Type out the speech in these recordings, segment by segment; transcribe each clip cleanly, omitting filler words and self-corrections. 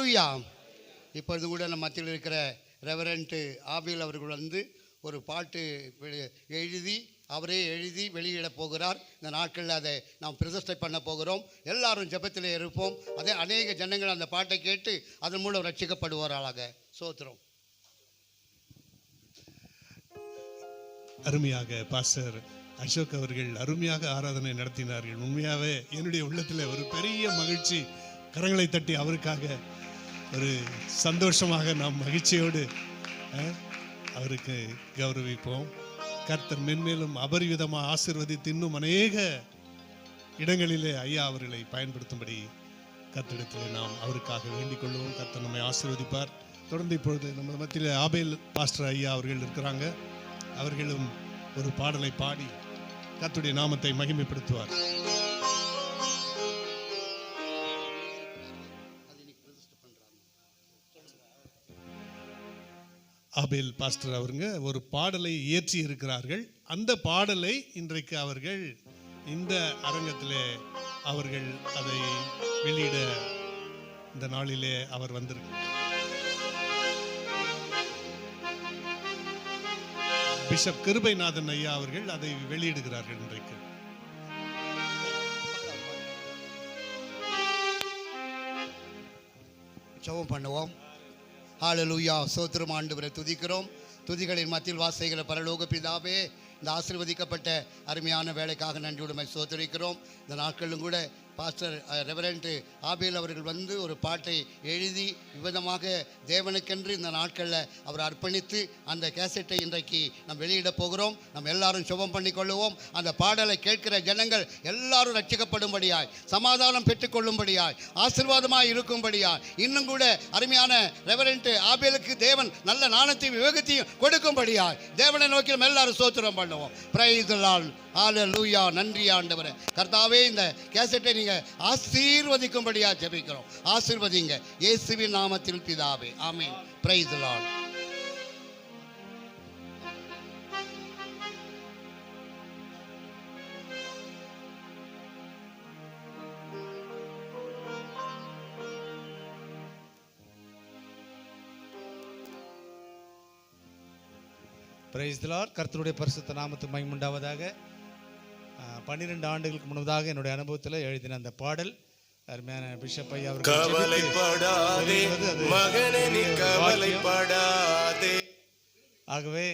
ஹல்லேலூயா. இப்பொழுது கூட நம்ம மத்தியில் இருக்கிற ரெவரண்ட் ஆபேல் அவர்கள் வந்து ஒரு பாட்டு அவரே எழுதி வெளியிட போகிறார். இந்த நாட்களில் அதை நாம் பிரதிஷ்டை பண்ண போகிறோம். எல்லாரும் ஜெபத்திலே இருப்போம். அதே அநேக ஜனங்கள் அந்த பாட்டை கேட்டு அதன் மூலம் ரட்சிக்கப்படுவார்களாக. சோத்திரம். அருமையாக பாஸ்டர் அசோக் அவர்கள் அருமையாக ஆராதனை நடத்தினார்கள். உண்மையாகவே என்னுடைய உள்ளத்தில் ஒரு பெரிய மகிழ்ச்சி. கரங்களை தட்டி அவருக்காக ஒரு சந்தோஷமாக நாம் மகிழ்ச்சியோடு அவருக்கு கௌரவிப்போம். கர்த்தர் மென்மேலும் அபரிவிதமாக ஆசீர்வதித்து இன்னும் அநேக இடங்களிலே ஐயா அவர்களை பயன்படுத்தும்படி கர்த்தரிடத்தில் நாம் அவருக்காக வேண்டிக் கொள்வோம். கர்த்தர் நம்மை ஆசீர்வதிப்பார். தொடர்ந்து இப்பொழுது நம்ம மத்தியில் ஆபேல் பாஸ்டர் ஐயா அவர்கள் இருக்கிறாங்க. அவர்களும் ஒரு பாடலை பாடி கர்த்தருடைய நாமத்தை மகிமைப்படுத்துவார். ஆபேல் பாஸ்டர் அவருங்க ஒரு பாடலை இயற்றி இருக்கிறார்கள். அந்த பாடலை இன்றைக்கு அவர்கள் இந்த அரங்கத்திலே அவர்கள் அதை வெளியிட இந்த நாளிலே அவர் வந்திருக்கிறார். பிஷப் கிருபைநாதன் ஐயா அவர்கள் அதை வெளியிடுகிறார்கள். இன்றைக்கு ஜெபம் பண்ணுவோம். ஹல்லேலூயா. ஸ்தோத்திரம் ஆண்டவரை துதிக்கிறோம். துதிகளின் மத்தியில் வாசைகிற பரலோக பிதாவே, இந்த ஆசீர்வதிக்கப்பட்ட அருமையான வேலைக்காக நன்றியுடன் ஸ்தோத்திரிக்கிறோம். இந்த நாட்களிலும் கூட பாஸ்டர் ரெவரண்ட் ஆபேல் அவர்கள் வந்து ஒரு பாட்டை எழுதி விதமாக தேவனுக்கென்று இந்த நாட்களில் அவர் அர்ப்பணித்து அந்த கேசட்டை இன்றைக்கு நாம் வெளியிட போகிறோம். நம்ம எல்லாரும் சுபம் பண்ணி கொள்ளுவோம். அந்த பாடலை கேட்கிற ஜனங்கள் எல்லாரும் ரட்சிக்கப்படும்படியாய், சமாதானம் பெற்றுக்கொள்ளும்படியாய், ஆசீர்வாதமாக இருக்கும்படியாய், இன்னும் கூட அருமையான ரெவரண்ட் ஆபேலுக்கு தேவன் நல்ல ஞானத்தையும் விவேகத்தையும் கொடுக்கும்படியாய் தேவனை நோக்கி நம்ம எல்லாரும் ஸ்தோத்திரம் பண்ணுவோம். Praise the lord. ஹல்லேலூயா. நன்றி ஆண்டவரே. கர்த்தாவே, இந்த கேசட்டை நீங்க ஆசீர்வதிக்கும்படியா ஜெபிக்கிறோம். ஆசீர்வதிங்க இயேசுவின் நாமத்தில் பிதாவே. Amen. Praise the lord. Praise the lord. கர்த்தருடைய பரிசுத்த நாமத்துக்கு மகிமை உண்டாவதாக. 12 ஆண்டுகளுக்கு முன்னதாக என்னுடைய அனுபவத்தில் எழுதின அந்த பாடல் அருமையான பிஷப் ஐயா அவர்கள் ஆகவே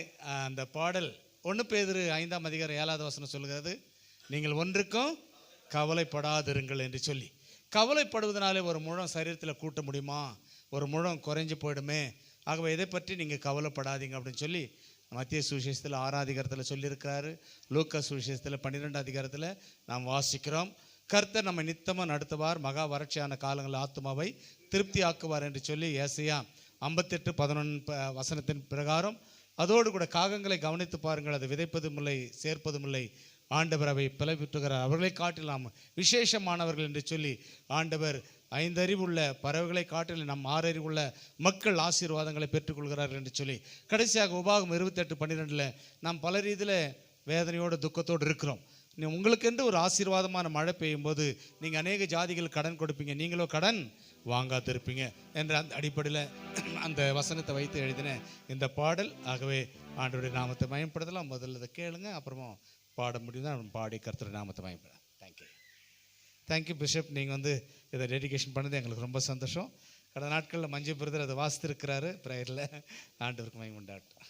அந்த பாடல் 1 பேதுரு 5ஆம் அதிகாரம் 7வது வசனம் சொல்கிறது, நீங்கள் ஒன்றுக்கும் கவலைப்படாதிருங்கள் என்று சொல்லி. கவலைப்படுவதனாலே ஒரு முழம் சரீரத்தில் கூட்ட முடியுமா? ஒரு முழம் குறைஞ்சி போயிடுமே. ஆகவே இதை பற்றி நீங்கள் கவலைப்படாதீங்க அப்படின்னு சொல்லி மத்திய சுவிசேஷத்தில் 6ஆம் அதிகாரத்தில் சொல்லியிருக்கிறாரு. லூக்கா சுவிசேஷத்தில் 12ஆம் அதிகாரத்தில் நாம் வாசிக்கிறோம். கர்த்தர் நம்ம நித்தமாக நடத்துவார், மகா வறட்சியான காலங்களில் ஆத்துமாவை திருப்தி ஆக்குவார் என்று சொல்லி ஏசாயா 58:11 வசனத்தின் பிரகாரம். அதோடு கூட காகங்களை கவனித்து பாருங்கள், அது விதைப்பதும் இல்லை சேர்ப்பதும் இல்லை, ஆண்டவர் அவை பிளவிட்டுகிறார், அவர்களை காட்டிலாம் விசேஷமானவர்கள் என்று சொல்லி ஆண்டவர் 5 அறிவுள்ள பறவைகளை காட்டில் நம் 6 அறிவுள்ள மக்கள் ஆசீர்வாதங்களை பெற்றுக்கொள்கிறார்கள் என்று சொல்லி. கடைசியாக உபாகம் 28:12 நாம் பல ரீதியில் வேதனையோடு துக்கத்தோடு இருக்கிறோம். உங்களுக்கென்று ஒரு ஆசீர்வாதமான மழை பெய்யும் போது நீங்கள் அநேக ஜாதிகள் கடன் கொடுப்பீங்க, நீங்களோ கடன் வாங்காதிருப்பீங்க என்ற அந்த அடிப்படையில் அந்த வசனத்தை வைத்து எழுதின இந்த பாடல். ஆகவே ஆண்டவருடைய நாமத்தை மயம்படுத்தலாம். முதல்ல இதை கேளுங்க, அப்புறமா பாட முடியும் தான் பாடி கர்த்தருடைய நாமத்தை மயம்பட. Thank you bishop. நீங்கள் வந்து இதை டெடிகேஷன் பண்ணது எங்களுக்கு ரொம்ப சந்தோஷம். கடந்த நாட்களில் மஞ்சள் பிரதர் அதை வாசித்திருக்கிறாரு ப்ரேயரில். ஆண்டவருக்கு மகிமை உண்டாகட்டும்.